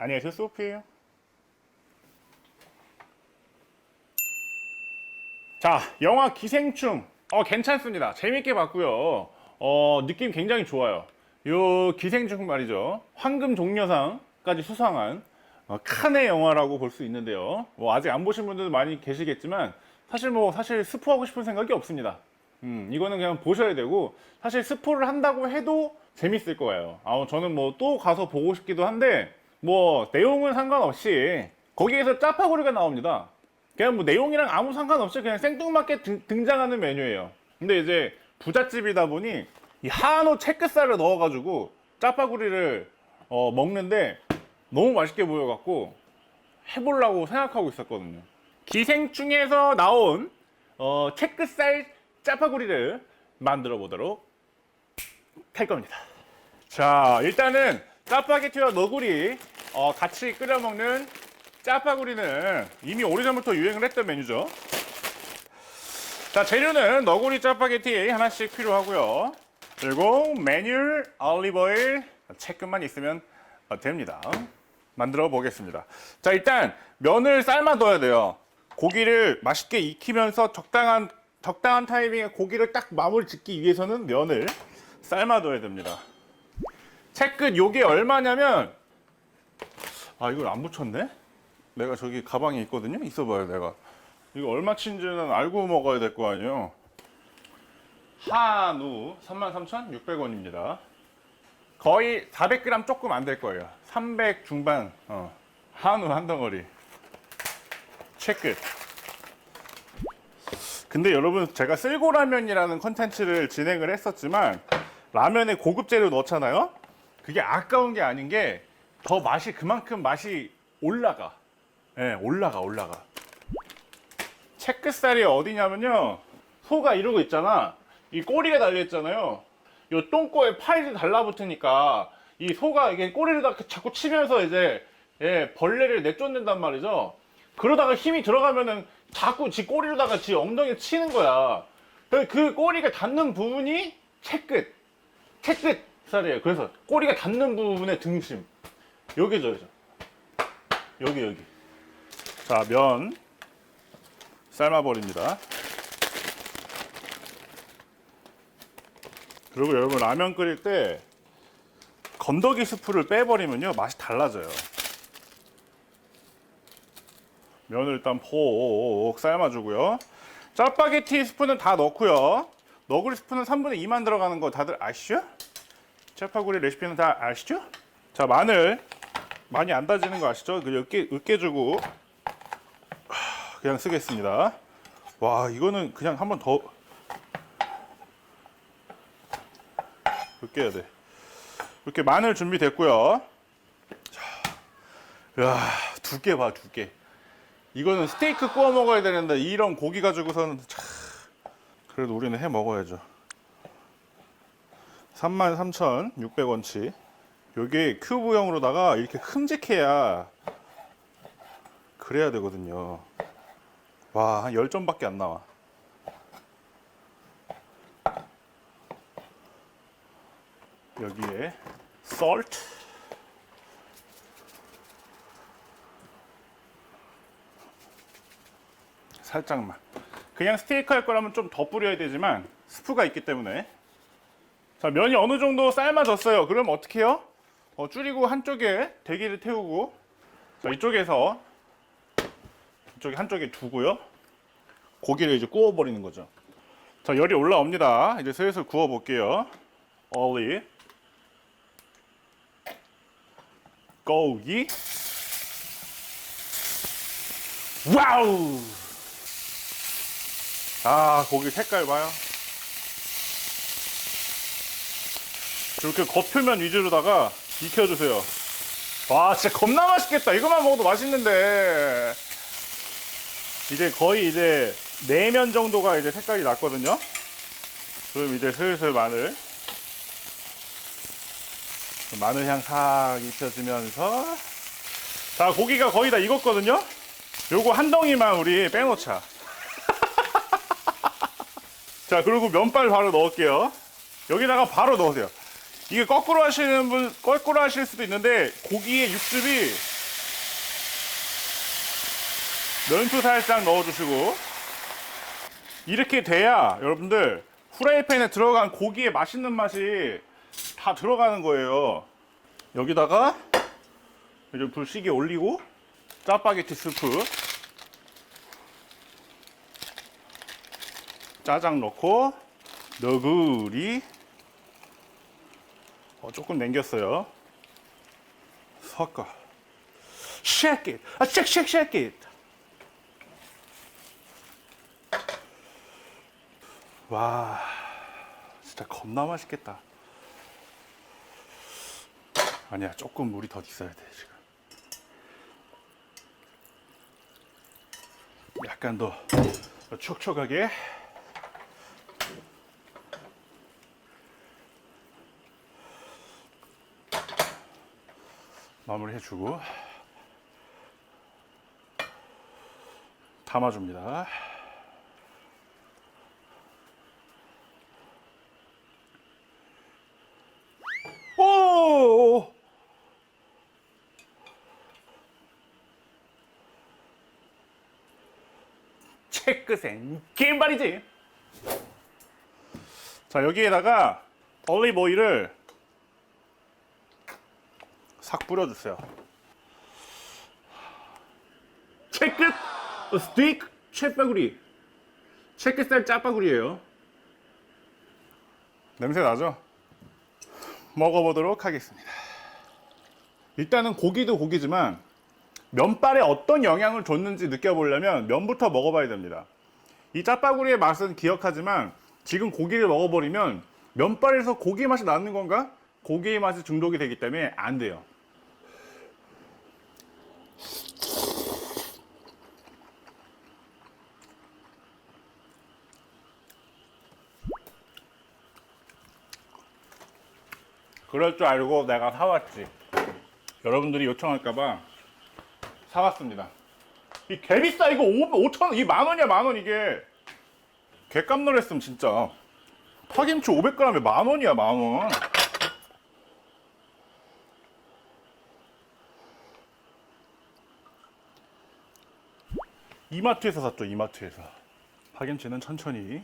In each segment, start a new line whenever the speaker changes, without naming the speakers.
안녕하세요, 소피예요. 자, 영화 기생충 괜찮습니다. 재밌게 봤고요. 느낌 굉장히 좋아요. 요 기생충 말이죠, 황금 종려상까지 수상한 칸의 영화라고 볼 수 있는데요. 뭐 아직 안 보신 분들도 많이 계시겠지만 사실 스포하고 싶은 생각이 없습니다. 이거는 그냥 보셔야 되고, 사실 스포를 한다고 해도 재밌을 거예요. 저는 뭐 또 가서 보고 싶기도 한데, 뭐 내용은 상관없이 거기에서 짜파구리가 나옵니다. 그냥 뭐 내용이랑 아무 상관없이 그냥 생뚱맞게 등장하는 메뉴예요. 근데 이제 부잣집이다 보니 이 한우 채끝살을 넣어가지고 짜파구리를 먹는데 너무 맛있게 보여갖고 해보려고 생각하고 있었거든요. 기생충에서 나온 채끝살 짜파구리를 만들어 보도록 할 겁니다. 자, 일단은 짜파게티와 너구리 같이 끓여 먹는 짜파구리는 이미 오래전부터 유행을 했던 메뉴죠. 자, 재료는 너구리 짜파게티 하나씩 필요하고요. 그리고 매뉴 올리브오일 채끝만 있으면 됩니다. 만들어 보겠습니다. 자, 일단 면을 삶아둬야 돼요. 고기를 맛있게 익히면서 적당한 타이밍에 고기를 딱 마무리 짓기 위해서는 면을 삶아둬야 됩니다. 채끝 요게 얼마냐면, 이걸 안 붙였네? 내가 저기 가방에 있거든요. 있어봐요. 내가 이거 얼마치인지는 알고 먹어야 될 거 아니에요. 한우 33,600원입니다. 거의 400g 조금 안 될 거예요. 300 중반. 한우 한 덩어리. 채끝. 근데 여러분, 제가 쓸고라면이라는 컨텐츠를 진행을 했었지만 라면에 고급 재료 넣잖아요. 그게 아까운 게 아닌 게 더 맛이, 그만큼 맛이 올라가. 예, 올라가. 채끝살이 어디냐면요, 소가 이러고 있잖아. 이 꼬리가 달려있잖아요. 이 똥꼬에 팔이 달라붙으니까 이 소가 이게 꼬리를 자꾸 치면서 이제 벌레를 내쫓는단 말이죠. 그러다가 힘이 들어가면은 자꾸 지 꼬리로다가 지 엉덩이에 치는 거야. 그 꼬리가 닿는 부분이 채끝살이에요. 그래서 꼬리가 닿는 부분의 등심, 여기죠. 여기. 자, 면 삶아버립니다. 그리고 여러분, 라면 끓일 때 건더기 스프를 빼버리면요, 맛이 달라져요. 면을 일단 폭 삶아주고요. 짜파게티 스프는 다 넣고요. 너구리 스프는 3분의 2만 들어가는 거 다들 아시죠? 짜파구리 레시피는 다 아시죠? 자, 마늘 많이 안 다지는 거 아시죠? 으깨주고 그냥 쓰겠습니다. 와, 이거는 그냥 한번 더 으깨야 돼. 이렇게 마늘 준비됐고요. 자, 야, 두께 봐, 두께. 이거는 스테이크 구워 먹어야 되는데 이런 고기 가지고서는 그래도 우리는 해 먹어야죠. 33,600원치. 요게 큐브형으로다가 이렇게 큼직해야 그래야 되거든요. 와, 한 10점밖에 안 나와. 여기에 salt, 살짝만. 그냥 스테이크 할 거라면 좀 더 뿌려야 되지만 스프가 있기 때문에. 자, 면이 어느 정도 삶아졌어요. 그럼 어떻게 해요? 줄이고 한쪽에 대기를 태우고, 자, 이쪽에 한쪽에 두고요. 고기를 이제 구워버리는 거죠. 자, 열이 올라옵니다. 이제 슬슬 구워볼게요. 올리브, 고기. 와우! 고기 색깔 봐요. 이렇게 겉표면 위주로다가 익혀주세요. 와, 진짜 겁나 맛있겠다. 이거만 먹어도 맛있는데. 이제 거의 이제 내면 정도가 이제 색깔이 났거든요. 그럼 이제 슬슬 마늘향 싹 입혀주면서, 자, 고기가 거의 다 익었거든요. 요거 한 덩이만 우리 빼놓자. 자, 그리고 면발 바로 넣을게요. 여기다가 바로 넣으세요. 이게 거꾸로 하실 수도 있는데 고기의 육즙이 면수 살짝 넣어주시고, 이렇게 돼야 여러분들 후라이팬에 들어간 고기의 맛있는 맛이 다 들어가는 거예요. 여기다가 이제 불시게 올리고 짜파게티 스프 짜장 넣고 너구리 조금 남겼어요. 섞어. Shake it. shake it. 와, 진짜 겁나 맛있겠다. 아니야, 조금 물이 더 있어야 돼, 지금. 약간 더 촉촉하게. 마무리 해주고 담아줍니다. 오! 체크생 김발이지. 자, 여기에다가 올리브 오일을 싹 뿌려주세요. 체크 스테이크 챗바구리. 체크살 짜파구리예요. 냄새 나죠? 먹어보도록 하겠습니다. 일단은 고기도 고기지만 면발에 어떤 영향을 줬는지 느껴보려면 면부터 먹어봐야 됩니다. 이 짜파구리의 맛은 기억하지만 지금 고기를 먹어버리면 면발에서 고기 맛이 나는 건가? 고기의 맛이 중독이 되기 때문에 안 돼요. 그럴 줄 알고 내가 사왔지. 여러분들이 요청할까봐 사왔습니다. 이 개비싸. 이거 5,000원, 이 만원이야, 만원. 이게 개깜 놀랐음 진짜. 파김치 500g에 만원이야, 만원. 이마트에서 샀죠, 이마트에서. 파김치는 천천히.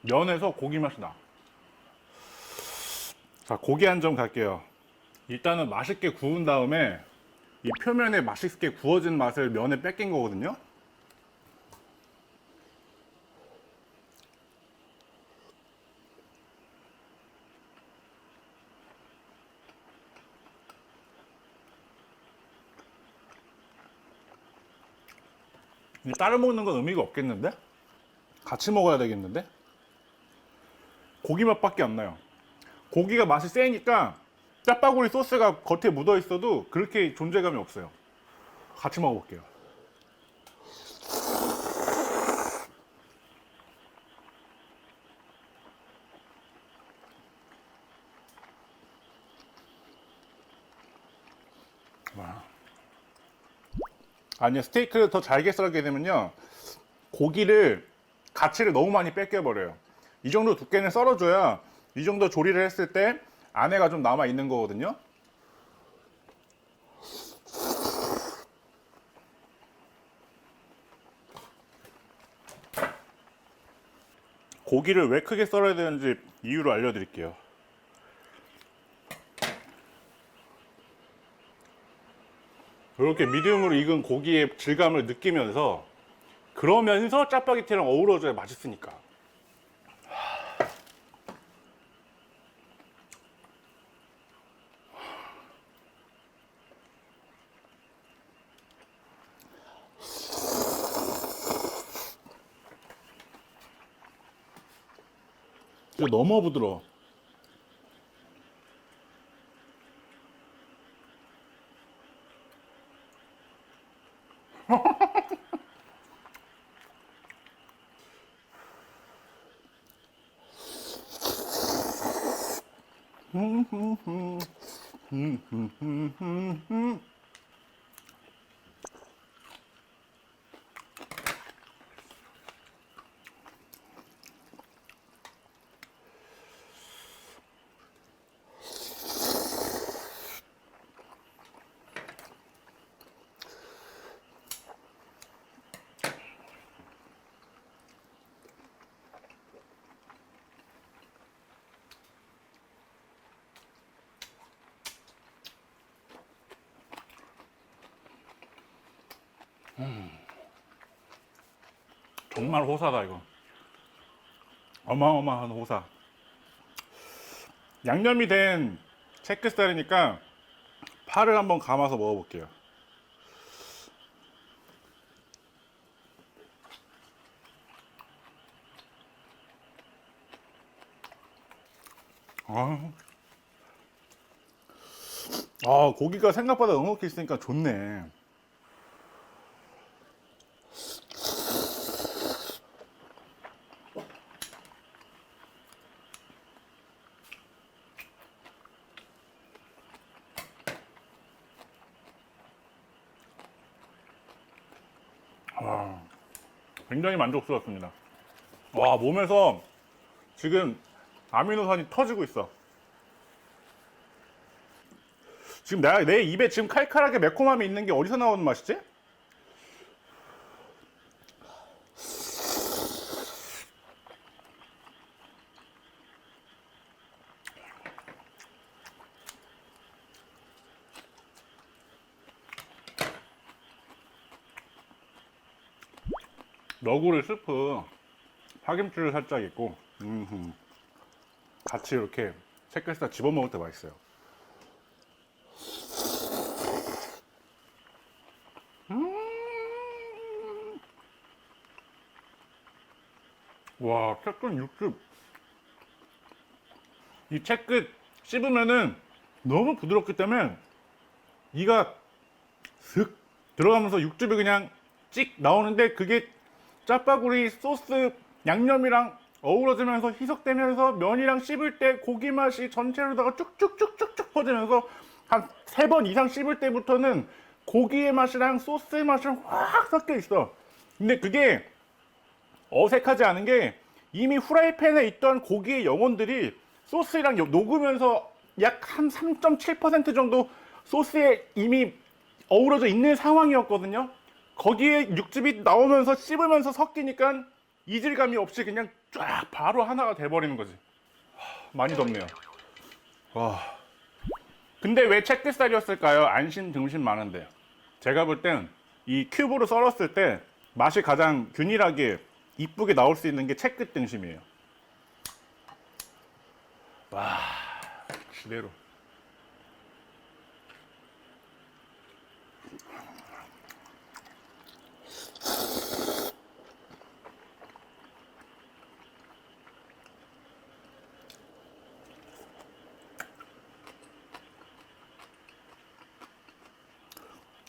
면에서 고기 맛이 나. 자, 고기 한 점 갈게요. 일단은 맛있게 구운 다음에 이 표면에 맛있게 구워진 맛을 면에 뺏긴 거거든요. 따로 먹는 건 의미가 없겠는데? 같이 먹어야 되겠는데? 고기 맛밖에 안 나요. 고기가 맛이 세니까 짜파구리 소스가 겉에 묻어 있어도 그렇게 존재감이 없어요. 같이 먹어볼게요. 와. 아니요, 스테이크를 더 잘게 썰게 되면요, 고기를 가치를 너무 많이 뺏겨버려요. 이 정도 두께는 썰어줘야 이 정도 조리를 했을 때 안에가 좀 남아 있는 거거든요. 고기를 왜 크게 썰어야 되는지 이유를 알려드릴게요. 이렇게 미디움으로 익은 고기의 질감을 느끼면서, 그러면서 짜파게티랑 어우러져야 맛있으니까. 이거 너무 부드러워. 정말 호사다 이거. 어마어마한 호사. 양념이 된 체크살이니까 파를 한번 감아서 먹어볼게요. 고기가 생각보다 넉넉히 있으니까 좋네. 굉장히 만족스럽습니다. 와, 몸에서 지금 아미노산이 터지고 있어. 지금 내 입에 지금 칼칼하게 매콤함이 있는 게 어디서 나오는 맛이지? 너구리 스프 파김치를 살짝 있고 같이 이렇게 새끼살 집어먹을 때 맛있어요. 와, 채끝 육즙. 이 채끝 씹으면은 너무 부드럽기 때문에 이가 슥 들어가면서 육즙이 그냥 찍 나오는데 그게 짜파구리 소스 양념이랑 어우러지면서 희석되면서 면이랑 씹을 때 고기 맛이 전체로다가 쭉쭉쭉쭉쭉 퍼지면서 한 3번 이상 씹을 때부터는 고기의 맛이랑 소스의 맛이 확 섞여 있어. 근데 그게 어색하지 않은 게 이미 후라이팬에 있던 고기의 영혼들이 소스랑 녹으면서 약 한 3.7% 정도 소스에 이미 어우러져 있는 상황이었거든요. 거기에 육즙이 나오면서 씹으면서 섞이니까 이질감이 없이 그냥 쫙 바로 하나가 돼버리는 거지. 많이 덥네요. 와. 근데 왜 채끝살이었을까요? 안심 등심 많은데. 제가 볼 땐 이 큐브로 썰었을 때 맛이 가장 균일하게 이쁘게 나올 수 있는 게 채끝 등심이에요. 와, 지대로.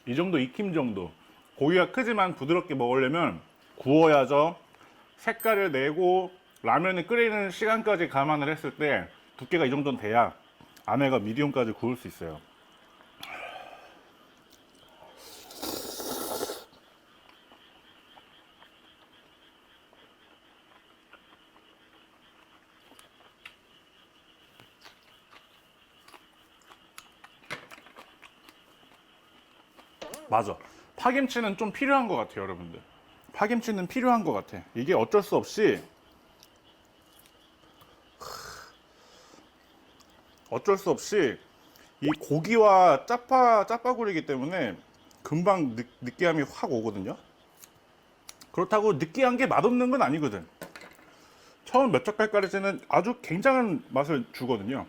이 정도 익힘 정도. 고기가 크지만 부드럽게 먹으려면 구워야죠. 색깔을 내고 라면을 끓이는 시간까지 감안을 했을 때 두께가 이 정도는 돼야 안에가 미디움까지 구울 수 있어요. 맞아. 파김치는 좀 필요한 것 같아요, 여러분들. 파김치는 필요한 것 같아. 이게 어쩔 수 없이 이 고기와 짜파구리이기 때문에 금방 느끼함이 확 오거든요. 그렇다고 느끼한 게 맛없는 건 아니거든. 처음 몇 젓갈까지는 아주 굉장한 맛을 주거든요.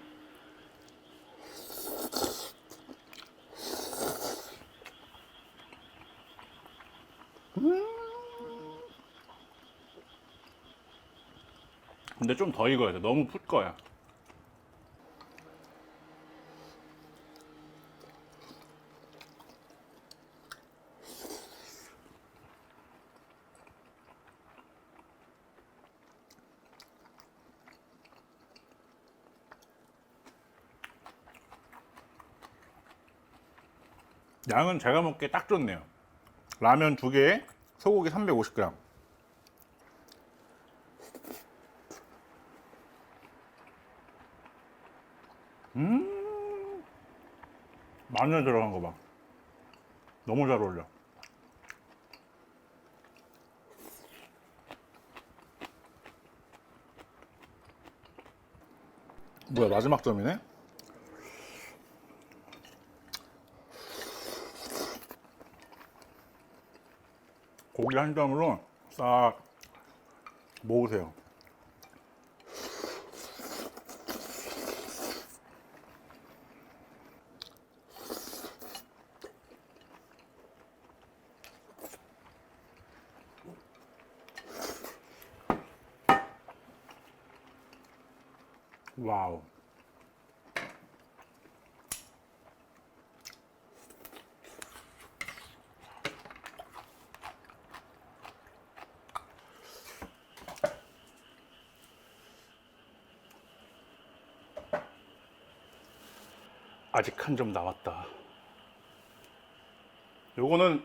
근데 좀 더 익어야 돼. 너무 풀 거야. 양은 제가 먹기에 딱 좋네요. 라면 2개에 소고기 350g. 마늘 들어간 거 봐. 너무 잘 어울려. 뭐야, 마지막 점이네? 고기 한 점으로 싹 먹으세요. 와우. 아직 한 점 남았다. 요거는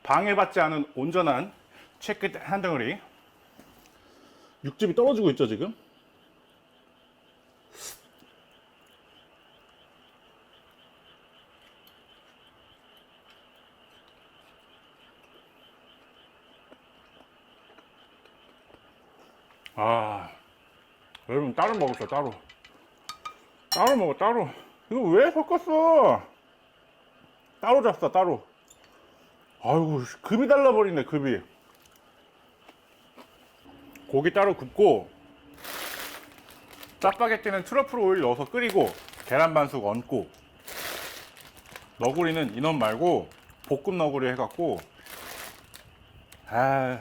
방해받지 않은 온전한 체크 한 덩어리. 육즙이 떨어지고 있죠 지금. 아, 여러분 따로 먹었어. 따로 먹어. 따로. 이거 왜 섞었어? 따로 잡사. 따로. 아이고, 급이 달라버리네. 급이. 고기 따로 굽고, 짜파게티는 트러플 오일 넣어서 끓이고, 계란 반숙 얹고, 너구리는 인원 말고 볶음 너구리 해갖고, 아,